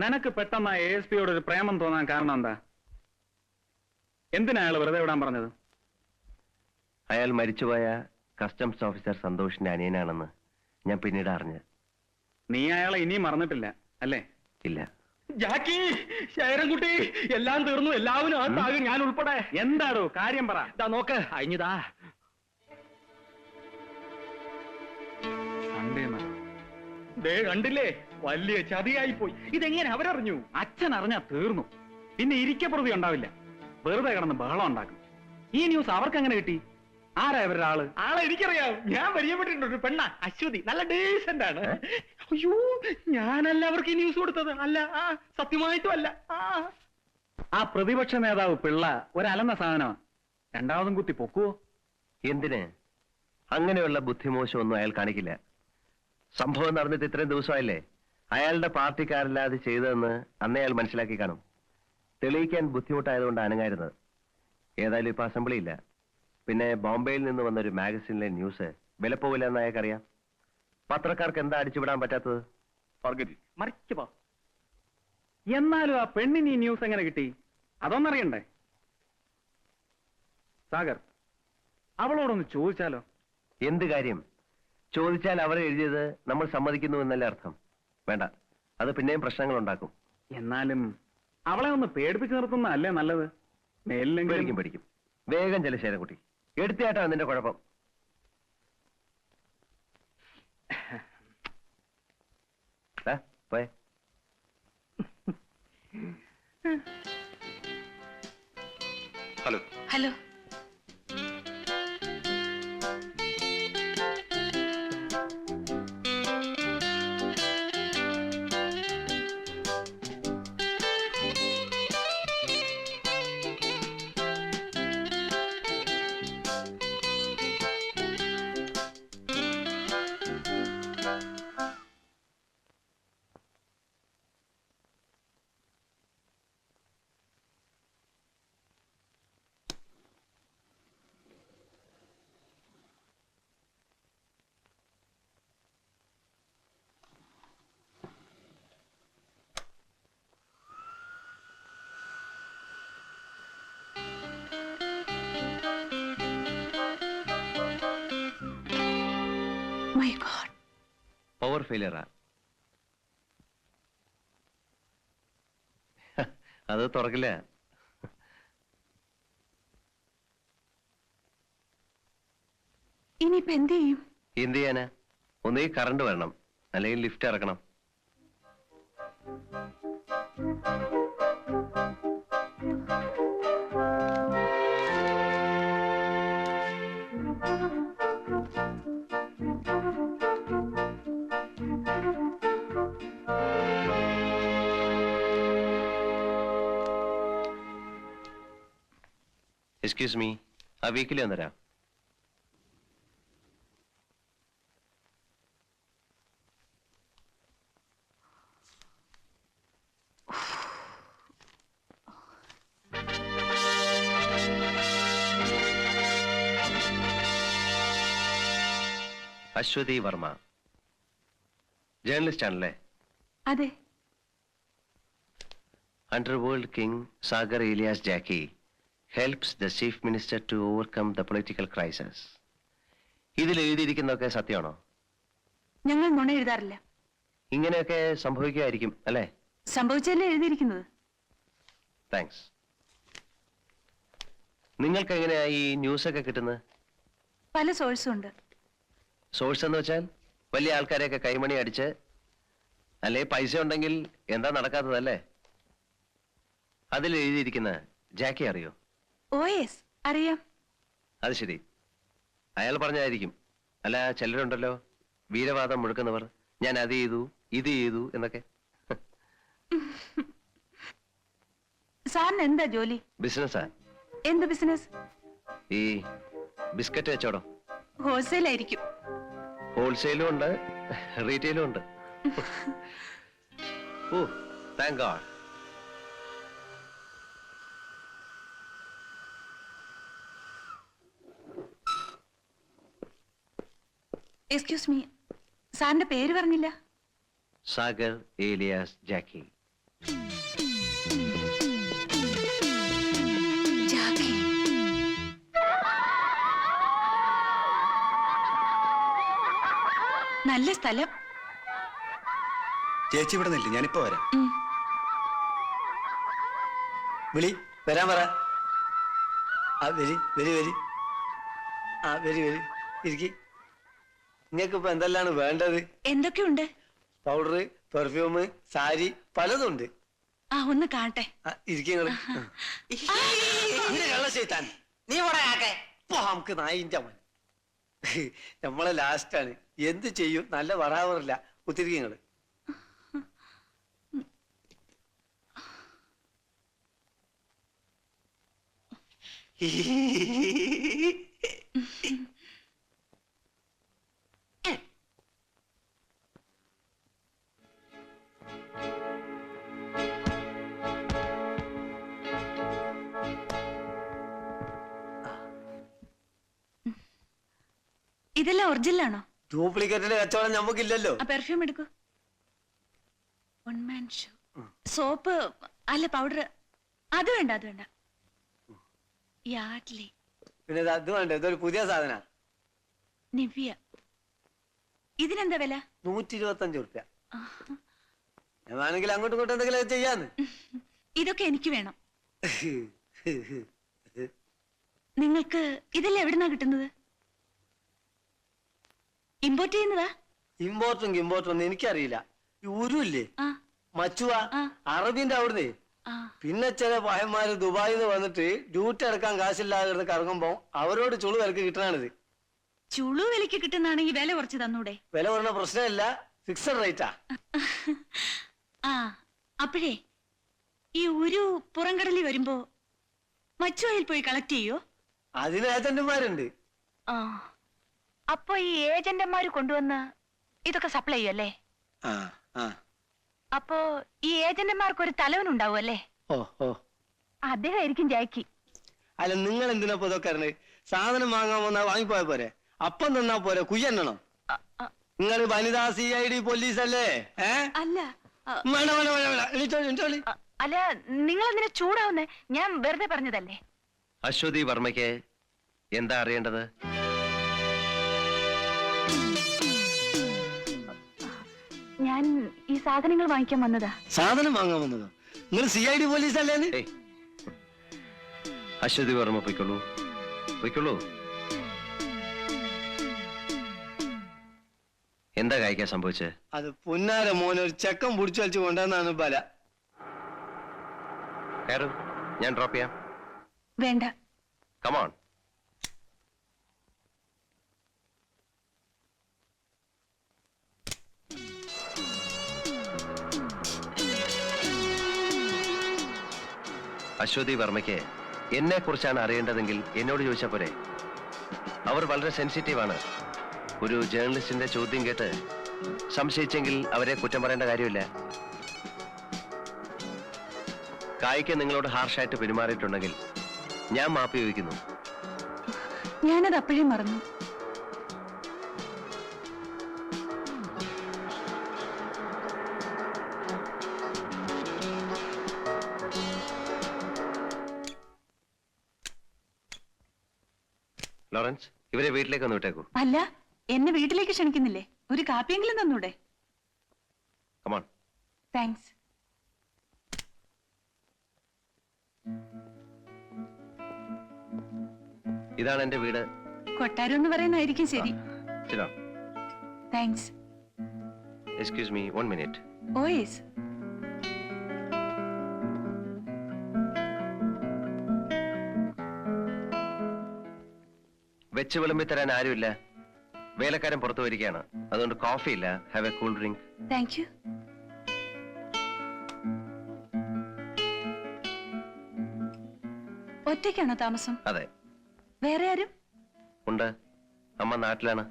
നിനക്ക് പെട്ടെന്ന് ASPയോട് ഒരു പ്രേമം തോന്നാൻ കാരണം എന്താ? എന്തിനാ അയാൾ വെറുതെ വിടാൻ പറഞ്ഞത്? അയാൾ മരിച്ചുപോയ കസ്റ്റംസ് ഓഫീസർ സന്തോഷിന്റെ അനിയനാണെന്ന് ഞാൻ പിന്നീട് അറിഞ്ഞത്. നീ അയാളെ ഇനിയും മറന്നിട്ടില്ല അല്ലേ? ഇല്ല. ജാക്കി, ശേരൻകുട്ടി, എല്ലാം തീർന്നു. എല്ലാവരും ആകും, ഞാൻ ഉൾപ്പെടെ. എന്താടോ കാര്യം പറ. നോക്ക്, അഴിഞ്ഞതാ. കണ്ടില്ലേ, വലിയ ചതിയായി പോയി. ഇതെങ്ങനെ അവരറിഞ്ഞു? അച്ഛൻ അറിഞ്ഞാ തീർന്നു. പിന്നെ ഇരിക്കപ്രതി ഉണ്ടാവില്ല. വെറുതെ കിടന്ന് ബഹളം ഉണ്ടാക്കും. ഈ ന്യൂസ് അവർക്ക് എങ്ങനെ കിട്ടി? ആരാ ഇവരുടെ ആള്? ആളെ എനിക്കറിയാം. ഞാൻ പരിചയപ്പെട്ടിട്ടുണ്ട്. ഒരു പെണ്ണ, അശ്വതി. നല്ല ഡീസന്റ് ആണ്. അയ്യോ, ഞാനല്ല അവർക്ക് ഈ ന്യൂസ് കൊടുത്തത്. അല്ല, സത്യമായിട്ടും അല്ല. ആ പ്രതിപക്ഷ നേതാവ് പിള്ള ഒരലന്ന സാധനമാണ്. രണ്ടാമതും കുത്തി പൊക്കുവോ? എന്തിന്? അങ്ങനെയുള്ള ബുദ്ധിമോശമൊന്നും അയാൾ കാണിക്കില്ല. സംഭവം നടന്നിട്ട് ഇത്രയും ദിവസമായില്ലേ? അയാളുടെ പാർട്ടിക്കാരല്ലാതെ ചെയ്തതെന്ന് അന്നേ അയാൾ മനസ്സിലാക്കി കാണും. തെളിയിക്കാൻ ബുദ്ധിമുട്ടായതുകൊണ്ട് അനങ്ങായിരുന്നത്. ഏതായാലും ഇപ്പൊ അസംബ്ലി ഇല്ല. പിന്നെ ബോംബെയിൽ നിന്ന് വന്നൊരു മാഗസിനിലെ ന്യൂസ് വിലപ്പോവില്ല എന്ന് അയാൾക്കറിയാം. പത്രക്കാർക്ക് എന്താ അടിച്ചുവിടാൻ പറ്റാത്തത്? മറിക്കുപോ. എന്നാലും ആ പെണ്ണിന് ഈ ന്യൂസ് എങ്ങനെ കിട്ടി? അതൊന്നറിയണ്ടേ? സാഗർ, അവളോടൊന്ന് ചോദിച്ചാലോ? എന്ത് കാര്യം? ചോദിച്ചാൽ അവർ എഴുതിയത് നമ്മൾ സമ്മതിക്കുന്നു എന്നല്ലേ അർത്ഥം? വേണ്ട, അത് പിന്നെയും പ്രശ്നങ്ങൾ ഉണ്ടാക്കും. എന്നാലും അവളെ ഒന്ന് പേടിപ്പിച്ചു നിർത്തുന്നതല്ലേ നല്ലത്? പേടിക്കും പേടിക്കും. വേഗം ചെല ശേരൻകുട്ടി, എടുത്തിയാട്ടാ നിന്റെ കുഴപ്പം. പോയെ. ഹലോ. ഹലോ. പവർ ഫെയിലിയറാ. അത് തുറക്കില്ല. ഇനിയിപ്പോ എന്ത് ചെയ്യും? എന്ത് ചെയ്യാനാ? ഒന്നീ കറണ്ട് വരണം, അല്ലെങ്കിൽ ലിഫ്റ്റ് ഇറക്കണം. എക്സ്ക്യൂസ് മീ, ആ വീക്കിലി വന്നരാ. അശ്വതി വർമ്മ, ജേർണലിസ്റ്റ് ആണല്ലേ? അതെ. Underworld king Sagar alias Jackie helps the chief minister to overcome the political crisis. ഇതിൽ എഴുതിയിരിക്കുന്നതൊക്കെ സത്യമാണോ? ഞങ്ങൾ നുണ എഴുതാറില്ല. ഇങ്ങനെയൊക്കെ സംഭവിക്കുമായിരിക്കും അല്ലേ? സംഭവിച്ചല്ലേ എഴുതിയിരിക്കുന്നത്. താങ്ക്സ്. നിങ്ങൾക്ക് എങ്ങനെയാ ഈ ന്യൂസ് ഒക്കെ കിട്ടുന്നത്? പല സോഴ്സും ഉണ്ട്. സോഴ്സ് എന്ന് വെച്ചാൽ വലിയ ആൾക്കാരെയൊക്കെ കൈമണി അടിച്ച്, അല്ലെ പൈസ ഉണ്ടെങ്കിൽ എന്താ നടക്കാത്തതല്ലേ? അതിൽ എഴുതിയിരിക്കുന്ന ജാക്കി അറിയോ? ഓയെസ്, അറിയാം. അത് ശരി, അയാൾ പറഞ്ഞായിരിക്കും. അല്ല, ചിലരുണ്ടല്ലോ വീരവാദം മുഴക്കുന്നവർ, ഞാൻ അത് ചെയ്തു ഇത് ചെയ്തു എന്നൊക്കെ. സാറിന് എന്താ ജോലി? ബിസിനസ്സാ. എന്ത് ബിസിനസ്? ഈ ബിസ്ക്കറ്റ് വെച്ചോടോ. ഹോൾസെയിൽ ആയിരിക്കും. ഹോൾസെയിലും ഉണ്ട്, റീറ്റെയിലും ഉണ്ട്. ഓ, താങ്ക് ഗോഡ്. എക്സ്ക്യൂസ് മീ, സാറിന്റെ പേര് പറഞ്ഞില്ല. സാഗർ ഏലിയാസ് ജാക്കി. ജാക്കി. നല്ല സ്ഥലം. ചേച്ചി ഇവിടെ നില്ല, ഞാനിപ്പോ വരാം. ഉം. വിളി വരാൻ പറ. ആ വരി വരി വരി. ആ വരി വരി ഇരിക്കി. നിങ്ങൾക്ക് ഇപ്പൊ എന്തെല്ലാണ് വേണ്ടത്? എന്തൊക്കെയുണ്ട്? പൗഡർ, പെർഫ്യൂം, സാരി പലതുണ്ട്. ആ ഒന്ന് കാണട്ടെ. ഇരിക്കുന്നത് നീ നമുക്ക് നായിന്റെ മൻ നമ്മളെ ലാസ്റ്റാണ്. എന്ത് ചെയ്യും? നല്ല വറാവറില്ല. കുത്തിരിക്കങ്ങള് ഇതെല്ലാം ഒറിജിനലാണോ? ഡ്യൂപ്ലിക്കേറ്റിന്റെ കച്ചവടം നമുക്കില്ലല്ലോ. ആ പെർഫ്യൂം എടുക്കൂ. One man show. സോപ്പ് അല്ല പൗഡർ. അത് വേണ്ട, അത് വേണ്ട. യാഡ്ലി. പിന്നെ അത് വേണ്ട. ഇതൊരു പുതിയ സാധന. നിവ്യ. ഇതിനെന്താ വില? 125 റുപ്യ. ഞാൻ വേണമെങ്കിൽ അങ്ങോട്ടും ഇങ്ങോട്ടും എന്തെങ്കിലും ചെയ്യാന്ന്. ഇതൊക്കെ എനിക്ക് വേണം. നിങ്ങൾക്ക് ഇതെല്ലാം എവിടുന്നാ കിട്ടുന്നത്? ഇമ്പോർട്ട് ചെയ്യുന്നതാ? ഇമ്പോർട്ടും ഒന്നും എനിക്കറിയില്ല. ഈ ഉരുല്ലേ ആ മച്ചുവ ആ. അറബിന്റെ അവിടുന്ന്. ആ. പിന്നെ ചില പഹന്മാര് ദുബായിൽ നിന്ന് വന്നിട്ട് ഡ്യൂട്ടി എടുക്കാൻ കാശില്ലാതെ കറങ്ങുമ്പോ അവരോട് ചുളു വിലക്ക് കിട്ടണാണിത്. ചുളു വിലക്ക് കിട്ടുന്നാണെങ്കിൽ വില കുറച്ച് തന്നൂടെ? വില പറഞ്ഞ പ്രശ്നമില്ല, ഫിക്സഡ് റേറ്റാ. ആ അപ്പോഴേ ഈ ഒരു പുറംകടലിൽ വരുമ്പോ മച്ചുവയിൽ പോയി കളക്ട് ചെയ്യോ? അതിന് ഏജന്റുമാരുണ്ട്. ആ അപ്പൊ ഈ ഏജന്റന്മാര് കൊണ്ടുവന്ന് ഇതൊക്കെ സപ്ലൈ ചെയ്യല്ലേ? ആ ആ അപ്പോ ഈ ഏജന്റന്മാർക്ക് ഒരു തലവനുണ്ടാവും അല്ലേ? ഓ ഓ അദ്ദേഹം ആയിരിക്കും ജാക്കി. അല്ല, നിങ്ങൾ എന്തിനാ ഇപ്പൊ ഇതൊക്കെ അറിഞ്ഞത്? സാധനം വാങ്ങാൻ വന്നാ വാങ്ങിപ്പോയ പോരെ? അപ്പം തന്നാ പോരെ? കുയ്യണ്ണണം. നിങ്ങൾ വനിതാ CID പോലീസല്ലേ? അല്ല വേണ്ട വേണ്ട വേണ്ട വേണ്ട. എണീറ്റോളി, എണീറ്റോളി. അല്ല നിങ്ങൾ എന്തിനാ ചൂടാവുന്നേ? ഞാൻ വെറുതെ പറഞ്ഞതല്ലേ. അശ്വതി വർമ്മയ്ക്ക് എന്താ അറിയേണ്ടത്? ഞാൻ ഈ സാധനങ്ങൾ വാങ്ങിക്കാൻ വന്നതാ. സാധനം വാങ്ങാൻ വന്നതോ? നിങ്ങൾ CID പോലീസല്ലേ? ഏയ്, അശ്വതി വർമ്മ പൊയ്ക്കോളൂ, പൊയ്ക്കോളൂ. എന്താ കായ്ക്കാൻ സംഭവിച്ചത്? അത് പുന്നാര മോനെ ഒരു ചെക്കൻ പിടിച്ചു വലിച്ചു കൊണ്ടുവന്നാണ് ബല. കയറൂ, ഞാൻ ഡ്രോപ്പ് ചെയ്യാം. വേണ്ട. കമോൺ. അശ്വതി വർമ്മയ്ക്ക് എന്നെ കുറിച്ചാണ് അറിയേണ്ടതെങ്കിൽ എന്നോട് ചോദിച്ചാൽ പോരെ? അവർ വളരെ സെൻസിറ്റീവാണ്. ഒരു ജേർണലിസ്റ്റിന്റെ ചോദ്യം കേട്ട് സംശയിച്ചെങ്കിൽ അവരെ കുറ്റം പറയേണ്ട കാര്യമില്ല. കായ്ക്ക് നിങ്ങളോട് ഹാർഷായിട്ട് പെരുമാറിയിട്ടുണ്ടെങ്കിൽ ഞാൻ മാപ്പ് ചോദിക്കുന്നു. ഞാനത് അപ്പോഴേ മറന്നു. ലോറൻസ്, ഇവരെ വീട്ടിലേക്ക് ഒന്ന് വിട്ടേക്കൂ. അല്ല, എന്നെ വീട്ടിലേക്ക് ക്ഷണിക്കുന്നില്ലേ? ഒരു കാപ്പിയെങ്കിലും തന്നൂടെ? കമോൺ. താങ്ക്സ്. ഇതാണ് എന്റെ വീട്. കൊട്ടാരം എന്ന് പറയുന്നതായിരിക്കും ശരി. Thanks. Excuse me, 1 minute. Oh yes. വെച്ച് വിളമ്പി തരാൻ ആരുമില്ല. വേലക്കാരൻ പുറത്തു വരികയാണ്. അതുകൊണ്ട് കോഫി ഇല്ല. Have a cool drink. Thank you. ഒറ്റയ്ക്കാണോ താമസം? അതെ. വേറെ ആരും? ഉണ്ട്. അമ്മ നാട്ടിലാണ്.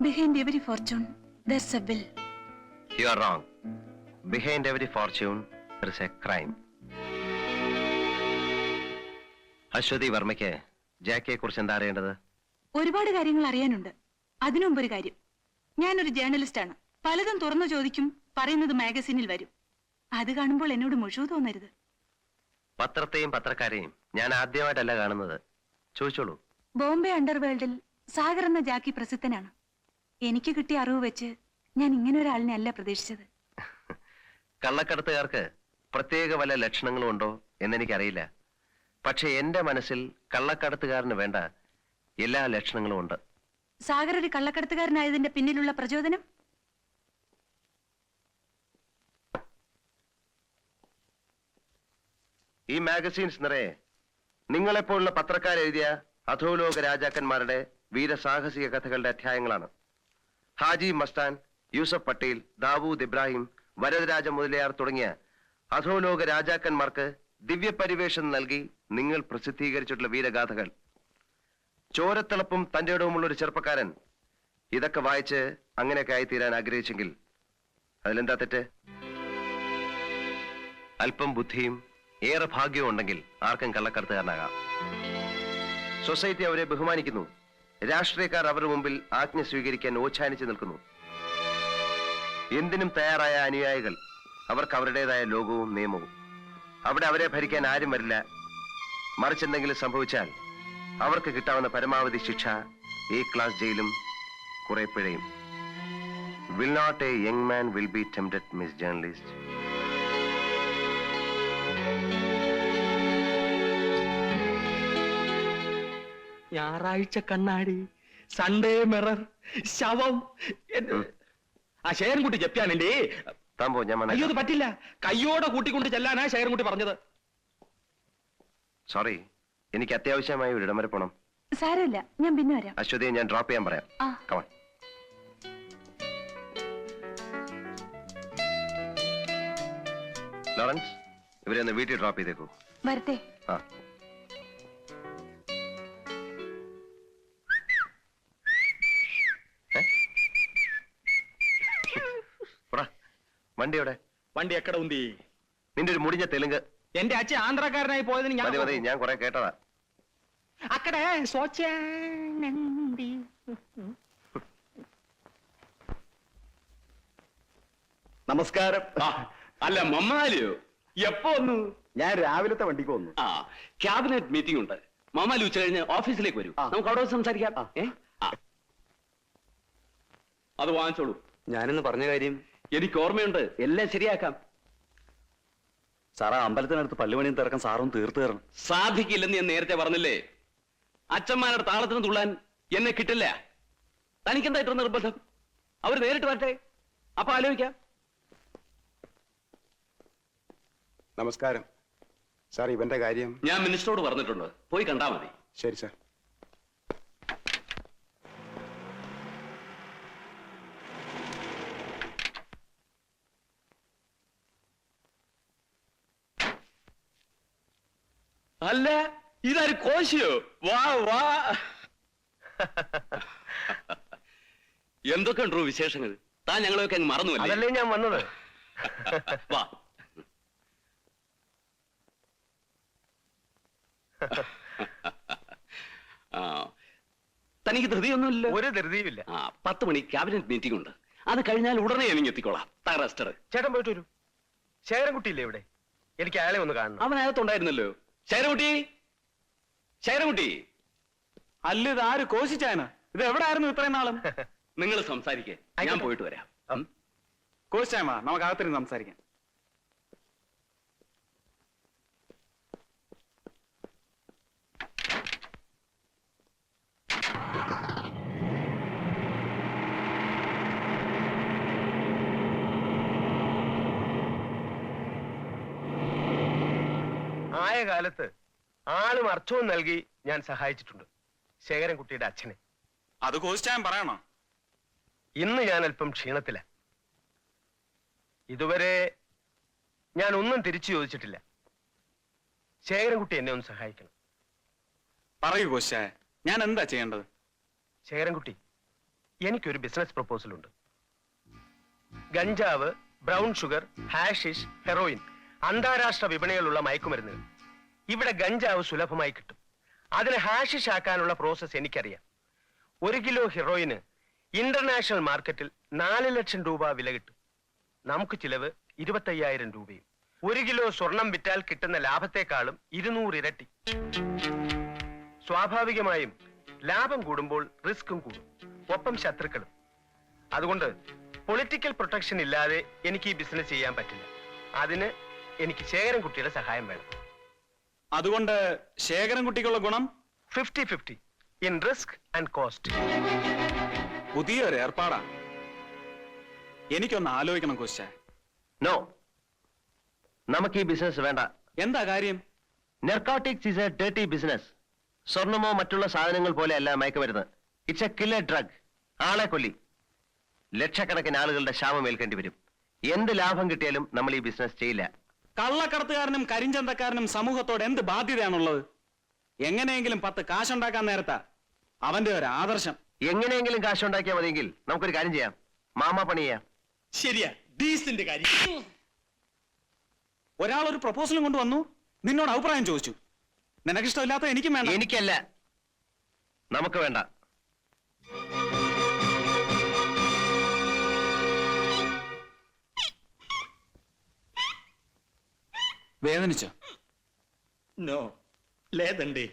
Behind every fortune there's a will. You are wrong. Behind every fortune there is a crime. Ashwathi വർമ്മയ്ക്ക് ജാക്കിയെ കുറിച്ച് എന്താ അറിയേണ്ടത്? ഒരുപാട് കാര്യങ്ങൾ അറിയാനുണ്ട്. അതിനുമുമ്പ് ഒരു കാര്യം, ഞാനൊരു ജേർണലിസ്റ്റ് ആണ്. പലതും തുറന്നു ചോദിക്കും, പറയുന്നത് മാഗസിനിൽ വരും. അത് കാണുമ്പോൾ എന്നോട് മുഴുവൻ തോന്നരുത്. പത്രത്തെയും പത്രക്കാരെയും ഞാൻ ആദ്യമായിട്ടല്ല കാണുന്നത്. ചോദിച്ചോളൂ. ബോംബെ അണ്ടർവേൾഡിൽ സാഗർ എന്ന ജാക്കി പ്രസിദ്ധനാണ്. എനിക്ക് കിട്ടിയ അറിവ് വെച്ച് ഞാൻ ഇങ്ങനെ ഒരാളിനെ അല്ല പ്രതീക്ഷിച്ചത്. കള്ളക്കടത്തുകാർക്ക് പ്രത്യേക വല്ല ലക്ഷണങ്ങളും ഉണ്ടോ എന്നെനിക്കറിയില്ല. പക്ഷെ എന്റെ മനസ്സിൽ കള്ളക്കടത്തുകാരന് വേണ്ട എല്ലാ ലക്ഷണങ്ങളും ഉണ്ട്. സാഗർ ഒരു കള്ളക്കടത്തുകാരനായതിന്റെ പിന്നിലുള്ള പ്രചോദനം? ഈ മാഗസീൻസ് നിറയെ നിങ്ങളെപ്പോലുള്ള പത്രക്കാരെഴുതിയ അധോലോക രാജാക്കന്മാരുടെ വീരസാഹസിക കഥകളുടെ അധ്യായങ്ങളാണ്. ഹാജി മസ്താൻ, യൂസഫ് പട്ടേൽ, ദാവൂദ് ഇബ്രാഹിം, വരദരാജ മുതലിയാർ തുടങ്ങിയ അധോലോക രാജാക്കന്മാർക്ക് ദിവ്യപരിവേഷം നൽകി നിങ്ങൾ പ്രസിദ്ധീകരിച്ചിട്ടുള്ള വീരഗാഥകൾ. ചോരത്തിളപ്പും തന്റെ ഇടവുമുള്ള ഒരു ചെറുപ്പക്കാരൻ ഇതൊക്കെ വായിച്ച് അങ്ങനെയൊക്കെ ആയിത്തീരാൻ ആഗ്രഹിച്ചെങ്കിൽ അതിലെന്താ തെറ്റ്? അല്പം ബുദ്ധിയും ഏറെ ഭാഗ്യവും ഉണ്ടെങ്കിൽ ആർക്കും കള്ളക്കടത്തുകാരനാകാം. സൊസൈറ്റി അവരെ ബഹുമാനിക്കുന്നു. രാഷ്ട്രീയക്കാർ അവരുടെ മുമ്പിൽ ആജ്ഞ സ്വീകരിക്കാൻ ഓച്ഛാനിച്ചു നിൽക്കുന്നു. എന്തിനും തയ്യാറായ അനുയായികൾ. അവർക്ക് അവരുടേതായ ലോകവും നിയമവും. അവിടെ അവരെ ഭരിക്കാൻ ആരും വരില്ല. മറിച്ചെന്തെങ്കിലും സംഭവിച്ചാൽ അവർക്ക് കിട്ടാവുന്ന പരമാവധി ശിക്ഷ A ക്ലാസ് ജയിലും കുറെ പിഴയും. Will not a young man will be tempted, Miss Journalist? ഞായറാഴ്ച കണ്ണാടി, സൺഡേ മിറർ, ശവം. ആ ശേഖരൻകുട്ടി ജപ്തിയാണല്ലേ? താമ്പോ ഞാൻ അയ്യോ അത് പറ്റില്ല. കയ്യോടെ കൂട്ടിക്കൊണ്ട് ചെല്ലാനാ ശേഖരൻകുട്ടി പറഞ്ഞത്. സോറി, എനിക്ക് അത്യാവശ്യമായി ഒരിടം വരെ പോണം. സാരമില്ല, ഞാൻ പിന്നെ വരാം. അശ്വതിയെ ഞാൻ ഡ്രോപ്പ് ചെയ്യാൻ പറയാം. ആ. കമാൺ. ലോറൻസ്, ഇവരെ ഒന്ന് വീട്ടിൽ ഡ്രോപ്പ് ചെയ്തേക്കൂ. വരട്ടെ. ആ. വണ്ടി എവിടെ? വണ്ടി എക്കട ഉന്തി. നിന്റെ ഒരു മുടിഞ്ഞ തെലുങ്ക്. എന്റെ അച്ഛൻ ആന്ധ്രാക്കാരനായി പോയതിന് മതി മതി, ഞാൻ കുറെ കേട്ടതാ. അക്കടെ നമസ്കാരം. അല്ല മമ്മാലിയോ എപ്പോ വന്നു? ഞാൻ രാവിലത്തെ വണ്ടിക്ക് വന്നു. ആ ക്യാബിനറ്റ് മീറ്റിംഗ് ഉണ്ട്. മമ്മാലി ഉച്ച കഴിഞ്ഞ് ഓഫീസിലേക്ക് വരൂ. നമുക്ക് അവിടെ സംസാരിക്കാം. അത് വാങ്ങിച്ചോളൂ. ഞാനിന്ന് പറഞ്ഞ കാര്യം എനിക്ക് ഓർമ്മയുണ്ട്. എല്ലാം ശരിയാക്കാം. സാറാ, അമ്പലത്തിനടുത്ത് പള്ളിമണിയും തിറക്കാൻ സാറും തീർത്തു തരണം. സാധിക്കില്ലെന്ന് ഞാൻ നേരത്തെ പറഞ്ഞില്ലേ. അച്ഛന്മാരുടെ താളത്തിന് തുള്ളാൻ എന്നെ കിട്ടില്ല. തനിക്കെന്തായിട്ടൊരു നിർബന്ധം? അവർ നേരിട്ട് വരട്ടെ, അപ്പൊ ആലോചിക്കാം. നമസ്കാരം സാർ. ഇവന്റെ കാര്യം ഞാൻ മിനിസ്റ്ററോട് പറഞ്ഞിട്ടുണ്ട്. പോയി കണ്ടാ മതി. ശരി സാർ. അല്ല, ഇതാര് കോശിയോ? വാ വാ. എന്തൊക്കെ ഉണ്ടോ വിശേഷങ്ങൾ? താൻ ഞങ്ങളൊക്കെ അങ്ങ് മറന്നുവല്ലേ? അതല്ലേ ഞാൻ വന്നത്. വാ. തനിക്ക് ധൃതിയൊന്നുമില്ല? ഒരു ധൃതിയുമില്ല. 10 മണി ക്യാബിനറ്റ് മീറ്റിംഗ് ഉണ്ട്. അത് കഴിഞ്ഞാൽ ഉടനെ എനിക്ക് എത്തിക്കോളാം. റെസ്റ്റർ. ചേട്ടൻ പോയിട്ട് വരൂ. ശേഖരൻകുട്ടിയില്ലേ ഇവിടെ? എനിക്ക് അയാളെ ഒന്ന് കാണണം. അവൻ അകത്തുണ്ടായിരുന്നല്ലോ. ശേഖരൻകുട്ടി, ശേഖരൻകുട്ടി. അല്ല, ഇത് ആര്? കോശിച്ചായന? ഇത് എവിടെ ആയിരുന്നു ഇത്രയും നാളും? നിങ്ങൾ സംസാരിക്കേ, ഞാൻ പോയിട്ട് വരാം. കോശിച്ചായ്മ, നമുക്ക് അകത്തിരുന്ന് സംസാരിക്കാം. ആയ കാലത്ത് ആളും അർത്ഥവും നൽകി ഞാൻ സഹായിച്ചിട്ടുണ്ട് ശേഖരൻകുട്ടിയുടെ അച്ഛനെ. അത് കോശിച്ചായൻ പറയണോ? ഇന്ന് ഞാൻ അല്പം ക്ഷീണത്തില. ഇതുവരെ ഞാൻ ഒന്നും തിരിച്ചു ചോദിച്ചിട്ടില്ല. ശേഖരൻകുട്ടി എന്നെ ഒന്ന് സഹായിക്കണം. പറയൂ കോശിച്ചായ, ഞാൻ എന്താ ചെയ്യേണ്ടത്? ശേഖരൻകുട്ടി, എനിക്കൊരു ബിസിനസ് പ്രപ്പോസൽ ഉണ്ട്. ഗഞ്ചാവ്, ബ്രൗൺ ഷുഗർ, ഹാഷിഷ്, ഹെറോയിൻ അന്താരാഷ്ട്ര വിപണികളുള്ള മയക്കുമരുന്നുകൾ. ഇവിടെ ഗഞ്ചാവ് സുലഭമായി കിട്ടും. അതിനെ ഹാഷിഷ് ആക്കാനുള്ള പ്രോസസ് എനിക്കറിയാം. 1 കിലോ ഹെറോയിന് ഇന്റർനാഷണൽ മാർക്കറ്റിൽ 4 ലക്ഷം രൂപ വില കിട്ടും. നമുക്ക് ചിലവ് 25,000 രൂപയും. 1 കിലോ സ്വർണം വിറ്റാൽ കിട്ടുന്ന ലാഭത്തെക്കാളും 200 ഇരട്ടി. സ്വാഭാവികമായും ലാഭം കൂടുമ്പോൾ റിസ്ക്കും കൂടും, ഒപ്പം ശത്രുക്കളും. അതുകൊണ്ട് പൊളിറ്റിക്കൽ പ്രൊട്ടക്ഷൻ ഇല്ലാതെ എനിക്ക് ഈ ബിസിനസ് ചെയ്യാൻ പറ്റില്ല. അതിന് എനിക്ക് ശേഖരൻകുട്ടിയുടെ സഹായം വേണം. അതുകൊണ്ട് ശേഖരൻകുട്ടിക്കുള്ള ഗുണം 50-50 ഇൻ റിസ്ക് ആൻഡ് കോസ്റ്റ്. പുതിയൊരു ഏർപ്പാടാണ്. എനിക്കൊന്ന് ആലോചിക്കണം കോശ. നോ, നമുക്ക് ഈ ബിസിനസ് വേണ്ട. എന്താ കാര്യം? Narcotics is a dirty business. സ്വർണമോ മറ്റുള്ള സാധനങ്ങൾ പോലെയല്ല മയക്കുമരുന്ന്. It's a killer drug. ആളെ കൊല്ലി. ലക്ഷക്കണക്കിന് ആളുകളുടെ ശാപം ഏൽക്കേണ്ടി വരും. എന്ത് ലാഭം കിട്ടിയാലും നമ്മൾ ഈ ബിസിനസ് ചെയ്യില്ല. കള്ളക്കടത്തുകാരനും കരിഞ്ചന്തക്കാരനും സമൂഹത്തോട് എന്ത് ബാധ്യതയാണുള്ളത്? എങ്ങനെയെങ്കിലും 10 കാശുണ്ടാക്കാൻ നേരത്താ അവന്റെ ഒരു ആദർശം. എങ്ങനെയെങ്കിലും കാശുണ്ടാക്കിയാൽ മതിയെങ്കിൽ നമുക്കൊരു കാര്യം ചെയ്യാം. മാമാ പണി ചെയ്യാം. ശരിയാ, ഡീസന്റ് കാര്യം. ഒരാൾ ഒരു പ്രപ്പോസലും കൊണ്ടുവന്നു, നിന്നോട് അഭിപ്രായം ചോദിച്ചു. നിനക്കിഷ്ടമില്ലാത്ത എനിക്കും വേണ്ട. എനിക്കല്ല, നമുക്ക് വേണ്ട. വേദനിച്ചോ? നോ, లేదండి.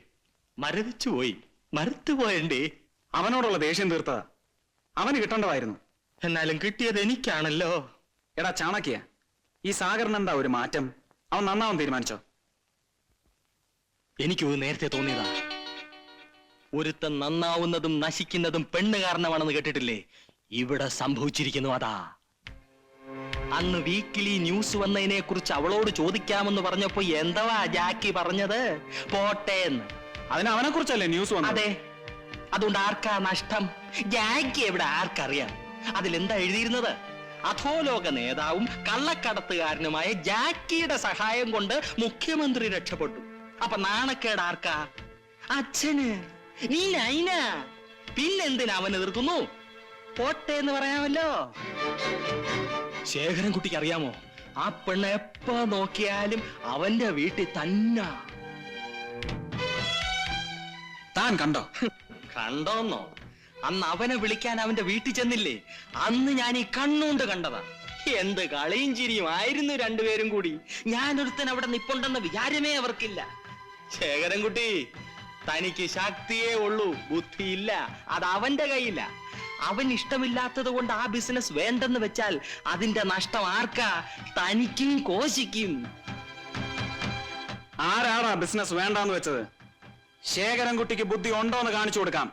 മരവിച്ചു പോയി, മറുത്തുപോയണ്ടേ. അവനോടുള്ള ദേഷ്യം തീർത്തതാ. അവന് കിട്ടേണ്ടതായിരുന്നു. എന്നാലും കിട്ടിയത് എനിക്കാണല്ലോ. എടാ ചാണക്യ, ഈ സാഗറിന് എന്താ ഒരു മാറ്റം? അവൻ നന്നാവാൻ തീരുമാനിച്ചോ? എനിക്ക് നേരത്തെ തോന്നിയതാ. ഒരുത്തൻ നന്നാവുന്നതും നശിക്കുന്നതും പെണ്ണ് കാരണമാണെന്ന് കേട്ടിട്ടില്ലേ? ഇവിടെ സംഭവിച്ചിരിക്കുന്നു അതാ. അന്ന് വീക്കിലി ന്യൂസ് വന്നതിനെ കുറിച്ച് അവളോട് ചോദിക്കാമെന്ന് പറഞ്ഞപ്പോ എന്തവാ ജാക്കി പറഞ്ഞത്? പോട്ടേന്ന്. അതിന് അവനെ കുറിച്ചല്ലേ ന്യൂസ് വന്നത്? അതെ. അതുകൊണ്ട് ആർക്കാ നഷ്ടം? ജാക്കി എവിടെ ആർക്കറിയാം? അതിലെന്താ എഴുതിയിരുന്നത്? അധോലോക നേതാവും കള്ളക്കടത്തുകാരനുമായ ജാക്കിയുടെ സഹായം കൊണ്ട് മുഖ്യമന്ത്രി രക്ഷപ്പെട്ടു. അപ്പൊ നാണക്കേട് ആർക്കാ? അച്ഛന്. നീ നൈന. പിന്നെന്തിനാ അവൻ എതിർക്കുന്നു? പോട്ടെ എന്ന് പറയാമല്ലോ. ശേഖരൻകുട്ടിക്ക് അറിയാമോ, ആ പെണ്ണ് എപ്പോ നോക്കിയാലും അവന്റെ വീട്ടിൽ തന്നെ. താൻ കണ്ടോ? കണ്ടോന്നോ? അന്ന് അവനെ വിളിക്കാൻ അവന്റെ വീട്ടിൽ ചെന്നില്ലേ? അന്ന് ഞാൻ ഈ കണ്ണുകൊണ്ട് കണ്ടതാ. എന്ത് കളിയും ചിരിയും ആയിരുന്നു രണ്ടുപേരും കൂടി. ഞാനൊരുത്തൻ അവിടെ നിപ്പുണ്ടെന്ന വിചാരമേ അവർക്കില്ല. ശേഖരൻകുട്ടി, തനിക്ക് ശക്തിയേ ഉള്ളൂ, ബുദ്ധിയില്ല. അത് അവന്റെ കയ്യില്ല. അവൻ ഇഷ്ടമില്ലാത്തത് കൊണ്ട് ആ ബിസിനസ് വേണ്ടെന്ന് വെച്ചാൽ അതിന്റെ നഷ്ടം ആർക്കാ? തനിക്കും കോശിക്കും. ആരാടാ ബിസിനസ് വേണ്ടാന്ന് വെച്ചത്? ശേഖരൻകുട്ടിക്ക് ബുദ്ധി ഉണ്ടോന്ന് കാണിച്ചു കൊടുക്കാം.